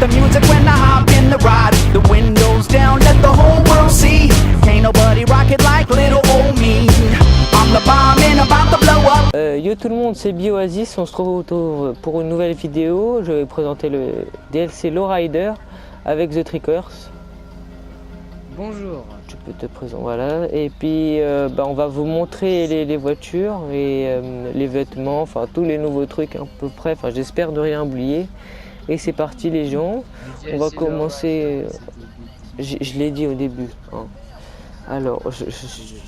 the music when I hop in the ride. The windows down, let the whole world see. Can't nobody rock it like little old me. I'm the bomb and about to blow up. Yo tout le monde, c'est Bioasis, on se retrouve pour une nouvelle vidéo. Je vais présenter le DLC Lowrider avec The Trickers. Bonjour. Tu peux te présenter, voilà. Et puis on va vous montrer les voitures et les vêtements, enfin tous les nouveaux trucs à peu près. Enfin j'espère ne rien oublier. Et c'est parti les gens. On va commencer. Je l'ai dit au début. Hein. Alors, je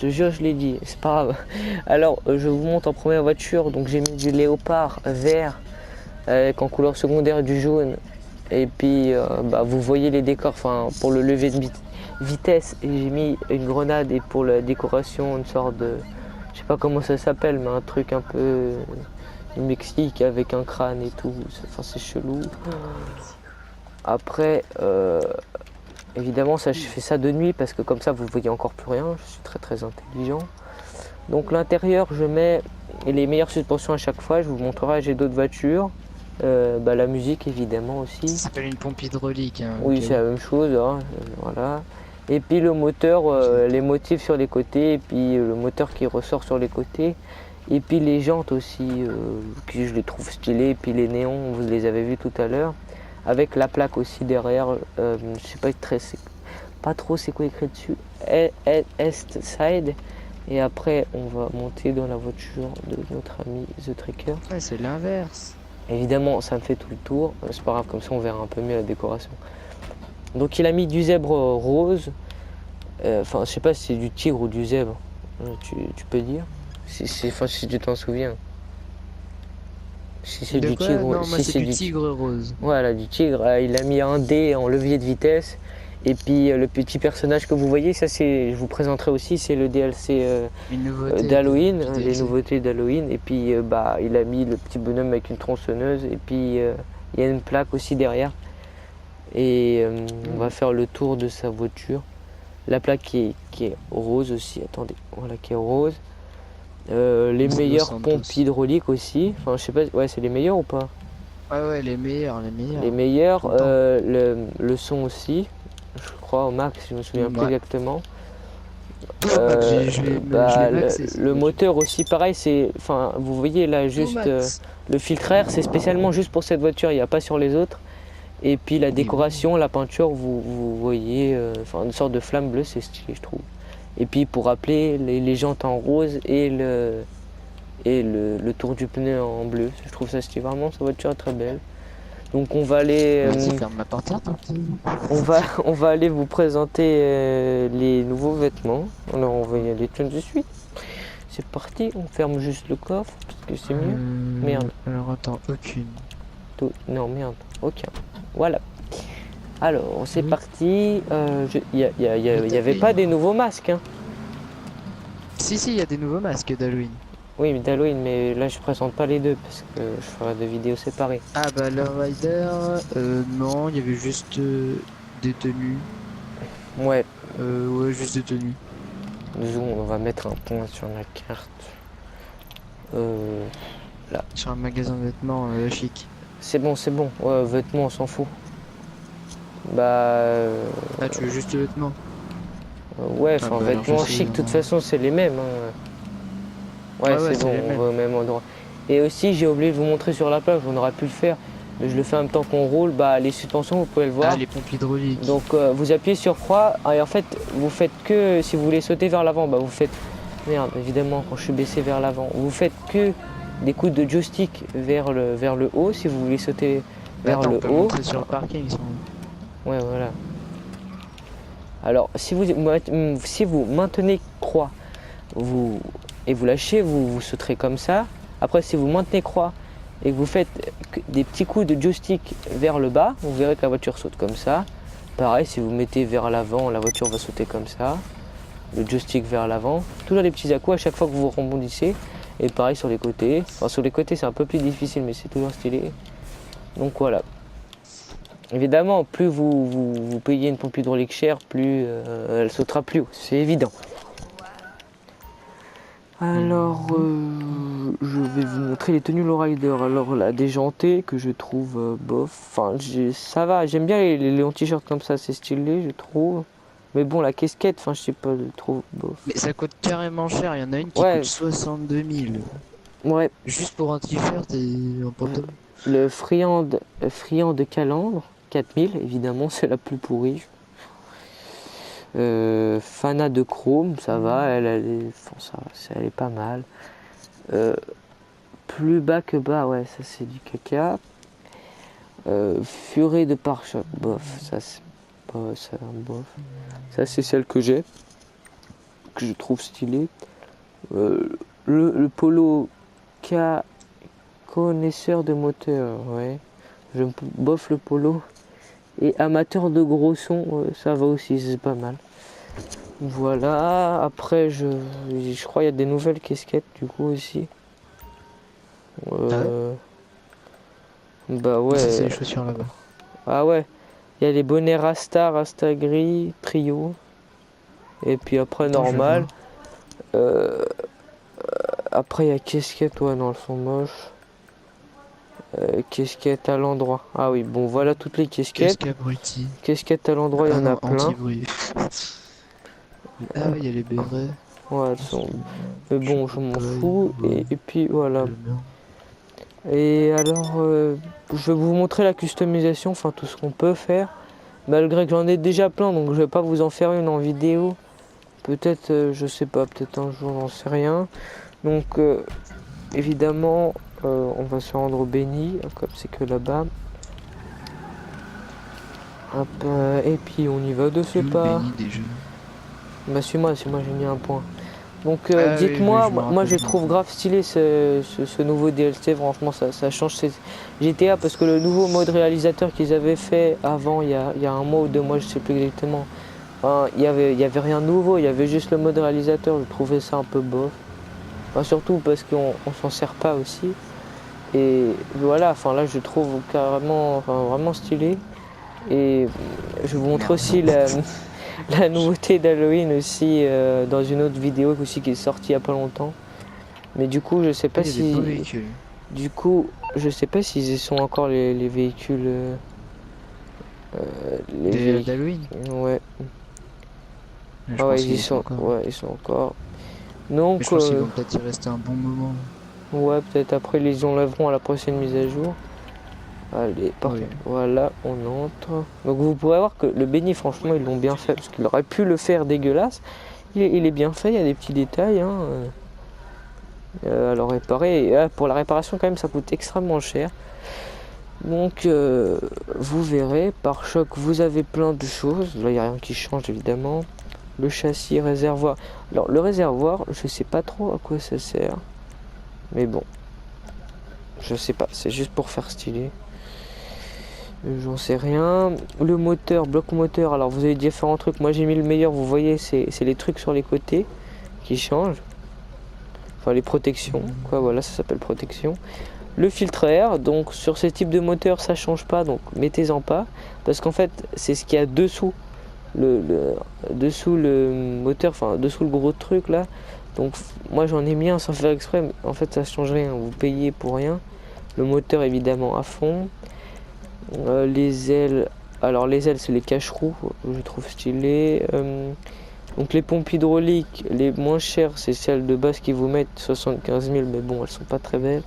te jure, je l'ai dit, c'est pas grave. Alors, je vous montre en première voiture. Donc, j'ai mis du léopard vert avec en couleur secondaire du jaune. Et puis, vous voyez les décors. Enfin, pour le lever de vitesse, j'ai mis une grenade et pour la décoration, une sorte de, je sais pas comment ça s'appelle, mais un truc un peu du Mexique avec un crâne et tout. Enfin, c'est chelou. Après. Évidemment, ça, je fais ça de nuit parce que comme ça, vous ne voyez encore plus rien. Je suis très intelligent. Donc l'intérieur, je mets les meilleures suspensions à chaque fois. Je vous montrerai, j'ai d'autres voitures. La musique, évidemment, aussi. Ça s'appelle une pompe hydraulique. Hein, oui, c'est la même chose. Hein, voilà. Et puis le moteur, les motifs sur les côtés. Et puis le moteur qui ressort sur les côtés. Et puis les jantes aussi, que je les trouve stylées. Et puis les néons, vous les avez vus tout à l'heure. Avec la plaque aussi derrière, je sais pas trop c'est quoi écrit dessus, Est Side. Et après on va monter dans la voiture de notre ami The Tricker. Ouais, c'est l'inverse. Évidemment ça me fait tout le tour, c'est pas grave, comme ça on verra un peu mieux la décoration. Donc il a mis du zèbre rose, enfin je sais pas si c'est du tigre ou du zèbre, tu peux dire, si tu t'en souviens. Si c'est du tigre, non, moi c'est du tigre rose. Voilà, du tigre. Il a mis un dé en levier de vitesse. Et puis le petit personnage que vous voyez, ça c'est, je vous présenterai aussi, c'est le DLC d'Halloween, les nouveautés d'Halloween. Et puis il a mis le petit bonhomme avec une tronçonneuse. Et puis il y a une plaque aussi derrière. Et on va faire le tour de sa voiture. La plaque qui est rose aussi, attendez, voilà, qui est rose. Les meilleures pompes hydrauliques aussi, enfin je sais pas, ouais c'est les meilleurs ou pas? Ouais les meilleurs. Les meilleurs, le son aussi, je crois au max, je me souviens plus exactement. Le moteur aussi pareil, c'est, enfin vous voyez là juste le filtre air, c'est spécialement juste pour cette voiture, il n'y a pas sur les autres. Et puis la décoration, la peinture, vous voyez, une sorte de flamme bleue, c'est stylé je trouve. Et puis pour rappeler les jantes en rose et le tour du pneu en bleu. Je trouve ça stylé, vraiment sa voiture est très belle. Donc on va aller on va aller vous présenter les nouveaux vêtements. Alors on va y aller tout de suite. C'est parti, on ferme juste le coffre parce que c'est mieux. Merde. Alors attends, aucune. Non merde, aucun. Voilà. Alors c'est parti, il n'y avait pas des nouveaux masques hein. Si il y a des nouveaux masques d'Halloween. Oui mais d'Halloween, mais là je présente pas les deux parce que je ferai deux vidéos séparées. Ah le Rider, non, il y avait juste des tenues. Ouais. Ouais, juste des tenues. On va mettre un point sur la carte. Là. Sur un magasin de vêtements chic. C'est bon, ouais, vêtements on s'en fout. Tu veux juste vêtements? Ouais, enfin vêtements chic, de toute façon c'est les mêmes. Hein. Ouais, c'est bon, on va au même endroit. Et aussi j'ai oublié de vous montrer sur la plage, on aurait pu le faire, mais je le fais en même temps qu'on roule, les suspensions vous pouvez le voir. Ah, les pompes hydrauliques. Donc vous appuyez sur croix et en fait vous faites que, si vous voulez sauter vers l'avant, vous faites, merde évidemment quand je suis baissé vers l'avant, vous faites que des coups de joystick vers le haut si vous voulez sauter vers le haut. Sur le parking, ouais voilà. Alors si vous maintenez croix et vous lâchez, vous sauterez comme ça. Après si vous maintenez croix et que vous faites des petits coups de joystick vers le bas, vous verrez que la voiture saute comme ça. Pareil, si vous mettez vers l'avant, la voiture va sauter comme ça. Le joystick vers l'avant. Toujours des petits à-coups à chaque fois que vous rebondissez. Et pareil sur les côtés. Enfin, sur les côtés c'est un peu plus difficile mais c'est toujours stylé. Donc voilà. Évidemment, plus vous payez une pompe hydraulique chère, plus elle sautera plus haut, c'est évident. Alors, je vais vous montrer les tenues lowrider. Alors la déjantée que je trouve bof. Enfin, ça va. J'aime bien les longs t-shirts comme ça, c'est stylé, je trouve. Mais bon, la casquette, enfin, je sais pas, je trouve bof. Mais ça coûte carrément cher. Il y en a une qui Ouais. coûte 62 000. Ouais, Juste pour un t-shirt et un pantalon. le friand de calandre, 4000, évidemment, c'est la plus pourrie. Fana de chrome, ça va, elle est pas mal. Plus bas que bas, ouais, ça c'est du caca. Furet de pare-choc, bof, ça c'est bof. Ça c'est celle que j'ai, que je trouve stylée. Le polo connaisseur de moteur, ouais. Je bof le polo. Et amateur de gros sons, ça va aussi, c'est pas mal. Voilà, après je crois il y a des nouvelles casquettes du coup aussi. Bah ouais. Ça, c'est les chaussures là-bas. Ah ouais, il y a les bonnets Rasta gris, trio. Et puis après Attends, normal. Après il y a casquettes, ouais non elles sont moches. Casquettes à l'endroit. Ah oui, bon voilà toutes les casquettes. Casque abruti. Casquettes à l'endroit, il y en a plein. Anti-bruit. Ah ouais, il y a les bérets. Ouais, elles sont... Mais bon, je m'en fous. Et puis voilà. Et alors, je vais vous montrer la customisation, enfin tout ce qu'on peut faire. Malgré que j'en ai déjà plein, donc je vais pas vous en faire une en vidéo. Peut-être, je sais pas, peut-être un jour, j'en sais rien. Donc, évidemment, on va se rendre au Béni, comme c'est que là-bas. Hop, et puis on y va de ce pas. Bah suis-moi, j'ai mis un point. Donc dites-moi, oui, moi je trouve grave stylé ce nouveau DLC, franchement ça change GTA parce que le nouveau mode réalisateur qu'ils avaient fait avant, il y a un mois ou 2 mois, je sais plus exactement, enfin, il y avait rien de nouveau, il y avait juste le mode réalisateur, je trouvais ça un peu bof. Enfin, surtout parce qu'on s'en sert pas aussi. Et voilà, enfin là je trouve carrément, enfin, vraiment stylé. Et je vous montre aussi la nouveauté d'Halloween aussi dans une autre vidéo aussi qui est sortie il y a pas longtemps. Mais du coup je sais pas si. Du coup je sais pas s'ils y sont encore les véhicules. d'Halloween. Ouais. Ah ouais, ils y sont encore. Ouais, ils sont encore. Donc. Mais je pense qu'ils vont peut-être y rester un bon moment. Ouais, peut-être après ils les enlèveront à la prochaine mise à jour. Allez, parfait. Oui. Voilà, on entre. Donc vous pourrez voir que le Béni, franchement, ils l'ont bien fait. Parce qu'il aurait pu le faire dégueulasse. Il est bien fait, il y a des petits détails. Hein. Alors réparer, et, pour la réparation quand même, ça coûte extrêmement cher. Donc vous verrez, par choc, vous avez plein de choses. Là, il n'y a rien qui change évidemment. Le châssis, réservoir. Alors le réservoir, je sais pas trop à quoi ça sert. Mais bon. Je sais pas, c'est juste pour faire stylé. J'en sais rien. Le moteur, bloc moteur, alors vous avez différents trucs. Moi j'ai mis le meilleur, vous voyez, c'est les trucs sur les côtés qui changent. Enfin les protections, quoi, voilà, ça s'appelle protection. Le filtre à air, donc sur ce type de moteur ça change pas, donc mettez-en pas. Parce qu'en fait c'est ce qu'il y a dessous. Dessous le moteur, enfin dessous le gros truc là. Donc moi j'en ai mis un sans faire exprès, mais en fait ça change rien, vous payez pour rien. Le moteur évidemment à fond. Les ailes, alors les ailes c'est les cache-roues, je trouve stylé. Donc les pompes hydrauliques, les moins chères c'est celles de base qui vous mettent 75 000, mais bon elles sont pas très belles.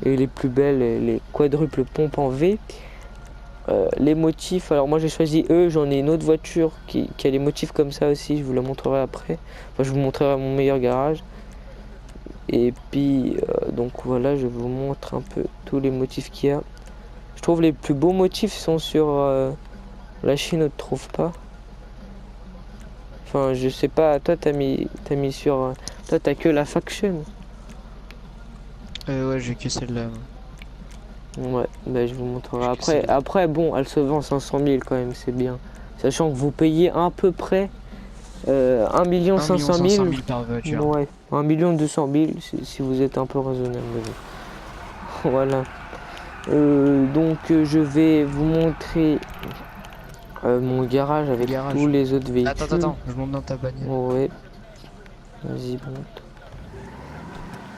Et les plus belles, les quadruples pompes en V. Les motifs, alors moi j'ai choisi eux, j'en ai une autre voiture qui a les motifs comme ça aussi, je vous la montrerai après. Enfin je vous montrerai mon meilleur garage. Et puis donc voilà, je vous montre un peu tous les motifs qu'il y a. Je trouve les plus beaux motifs sont sur la Chine, on ne trouve pas. Enfin, je sais pas, toi t'as mis sur. Toi t'as que la Faction. Ouais, j'ai que celle-là. Ouais, bah je vous montrerai après. Bon, elle se vend 500 000 quand même, c'est bien. Sachant que vous payez à peu près 1 500 000 par voiture. Ouais, 1 200 000 si vous êtes un peu raisonnable. Voilà. Donc je vais vous montrer mon garage avec tous les autres véhicules. Attends, je monte dans ta bagnole. Ouais. Vas-y, monte.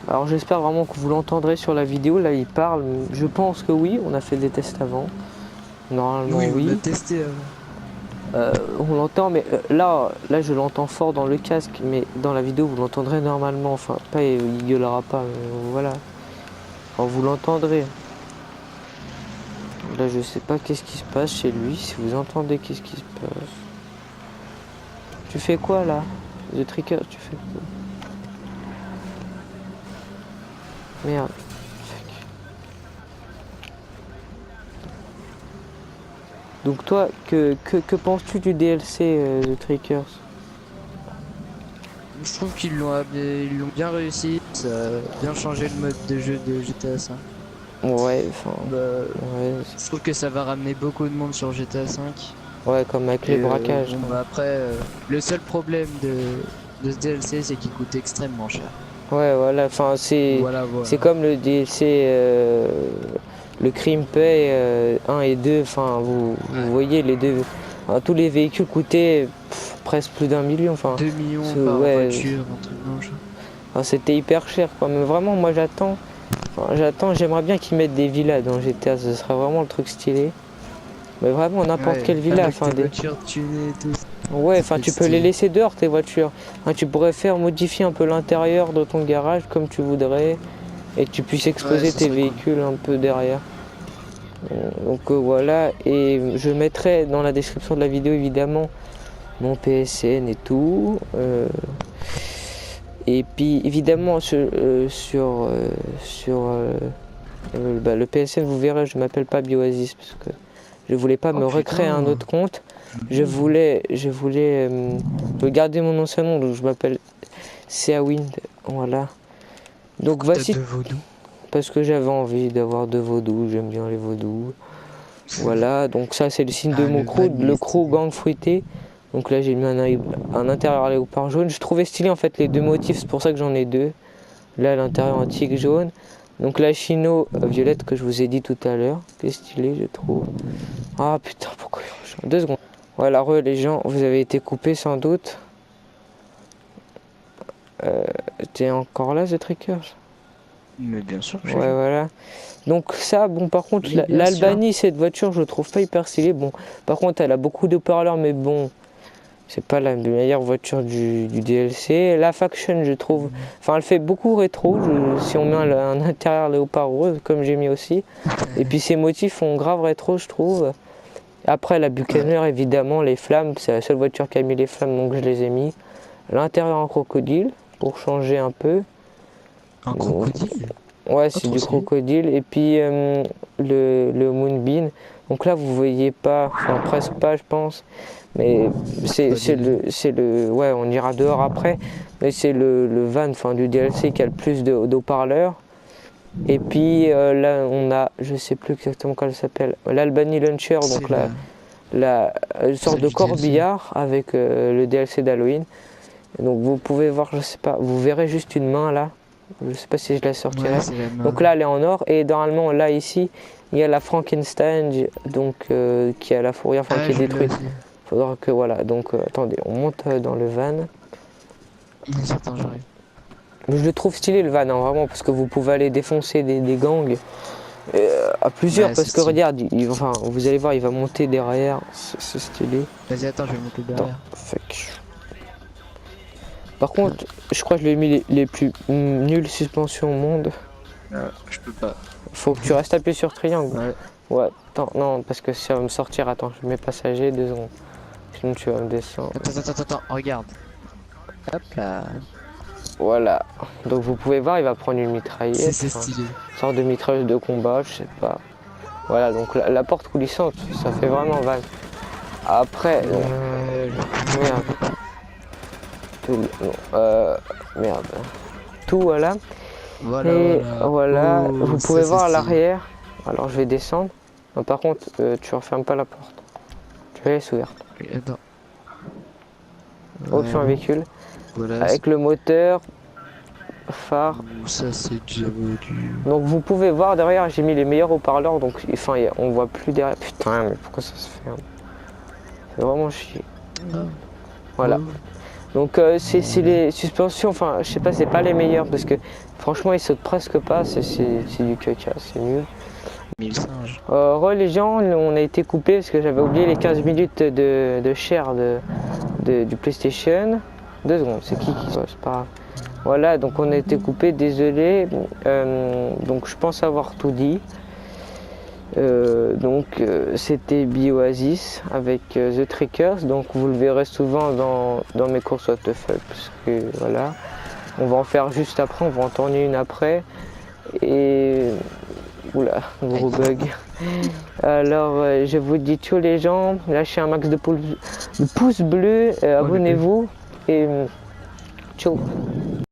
Alors j'espère vraiment que vous l'entendrez sur la vidéo. Là il parle, je pense que oui, on a fait des tests avant. Normalement Oui, on oui. l'a testé avant. On l'entend, mais là je l'entends fort dans le casque, mais dans la vidéo vous l'entendrez normalement. Enfin, pas il gueulera pas, mais voilà. Enfin, vous l'entendrez. Là je sais pas qu'est-ce qui se passe chez lui. Si vous entendez qu'est-ce qui se passe. Tu fais quoi là? The Tricker, tu fais quoi? Merde. Donc toi, que penses-tu du DLC The Trickers? Je trouve qu'ils l'ont bien réussi, ça a bien changé le mode de jeu de GTA 5. Ouais, enfin, Bah, ouais, je trouve que ça va ramener beaucoup de monde sur GTA 5. ouais, comme avec les braquages. Bon, Quoi. bah, après, le seul problème de ce DLC, c'est qu'il coûte extrêmement cher. Ouais, voilà, enfin Voilà. c'est comme le DLC le Crime Pay 1 et 2, enfin vous voyez les deux, enfin, tous les véhicules coûtaient presque plus d'1 million, enfin 2 millions par ouais, voiture, un truc blanche. enfin, c'était hyper cher quoi, mais vraiment moi j'aimerais bien qu'ils mettent des villas dans GTA, ce serait vraiment le truc stylé. Mais vraiment n'importe quelle villa, avec enfin des des voitures tunées et tout. ouais, enfin tu peux les laisser dehors tes voitures. Enfin, tu pourrais faire modifier un peu l'intérieur de ton garage comme tu voudrais et que tu puisses exposer ça tes serait véhicules un peu derrière. Donc voilà, et je mettrai dans la description de la vidéo évidemment mon PSN et tout. Et puis évidemment le PSN vous verrez, je m'appelle pas Bioasis parce que je voulais pas me recréer un autre compte. Je voulais garder mon ancien nom, donc je m'appelle Seawind, voilà. Donc voici, de vaudou. parce que j'avais envie d'avoir 2 vaudous, j'aime bien les vaudous. Voilà, donc ça c'est le signe de mon le crew, van, il le est crew stylé. gang fruité. Donc là j'ai mis un intérieur léopard jaune. Je trouvais stylé en fait les deux motifs, c'est pour ça que j'en ai deux. Là l'intérieur antique jaune. Donc la chino violette que je vous ai dit tout à l'heure, qui est stylé je trouve. Ah putain, pourquoi il change 2 secondes. Voilà, les gens, vous avez été coupés sans doute. T'es encore là, The Trickers? Mais bien sûr que Ouais, voilà. Donc ça, bon, par contre, Oui, bien l'Albanie, cette voiture, je trouve pas hyper stylée. Bon, par contre, elle a beaucoup de haut-parleurs, mais bon, c'est pas la meilleure voiture du DLC. La Faction, je trouve, enfin, elle fait beaucoup rétro, si on met un intérieur léopard rose, comme j'ai mis aussi. Et puis ses motifs font grave rétro, je trouve. Après, la Buccaneer, évidemment, les flammes, c'est la seule voiture qui a mis les flammes, donc je les ai mis. L'intérieur en crocodile, pour changer un peu. Un crocodile. Ouais, c'est du crocodile. Et puis le Moonbeam. Donc là, vous voyez pas, enfin presque pas, je pense. Mais c'est le. Ouais, on ira dehors après. Mais c'est le van, enfin du DLC qui a le plus d'haut-parleurs. Et puis là, on a, je sais plus exactement comment elle s'appelle, l'Albany Launcher. Donc là, une sorte de corbillard avec le DLC d'Halloween. Donc vous pouvez voir, je sais pas, vous verrez juste une main là. Je sais pas si je la sortirai. Donc là elle est en or et normalement là ici il y a la Frankenstein donc qui a la fourrière qui est détruite. Faudra que voilà donc attendez on monte dans le van. Attends, j'arrive. Mais je le trouve stylé le van hein, vraiment parce que vous pouvez aller défoncer des gangs à plusieurs parce que regarde enfin vous allez voir il va monter derrière c'est stylé. Vas-y attends je vais monter derrière. Par contre, je crois que je lui ai mis les plus nulles suspensions au monde. Je peux pas. Faut que tu restes appuyé sur triangle. Ouais. Ouais, attends, non, parce que ça va me sortir. Attends, je mets passager, 2 secondes. Sinon tu vas me descendre. Attends, regarde. Hop là. Voilà. Donc vous pouvez voir, il va prendre une mitraillette. C'est stylé. Une sorte de mitrailleuse de combat, je sais pas. Voilà, donc la porte coulissante, ça fait vraiment vague. Après, merde. Merde. Tout voilà. Voilà. Vous pouvez voir à l'arrière. Alors je vais descendre. Non, par contre, tu refermes pas la porte. Tu la laisses ouverte. Attends. Option véhicule. Voilà, avec le moteur, phare. Ça c'est déjà vendu. Donc vous pouvez voir derrière, j'ai mis les meilleurs haut-parleurs. Donc enfin, on voit plus derrière. Putain, mais pourquoi ça se ferme? C'est vraiment chier. Voilà. Donc c'est les suspensions, enfin je sais pas, c'est pas les meilleures parce que franchement ils sautent presque pas, c'est du caca, c'est nul. 1000 singes. Les gens, on a été coupés parce que j'avais oublié les 15 minutes de share du PlayStation. 2 secondes, c'est qui c'est pas grave. Voilà, donc on a été coupés, désolé. Donc je pense avoir tout dit. C'était Bioasis avec The Trekkers, donc vous le verrez souvent dans mes courses what the fuck, parce que voilà, on va en faire juste après, on va en tourner une après, et oula, gros bug. Alors je vous dis ciao les gens, lâchez un max de pouces bleus, abonnez-vous, et ciao.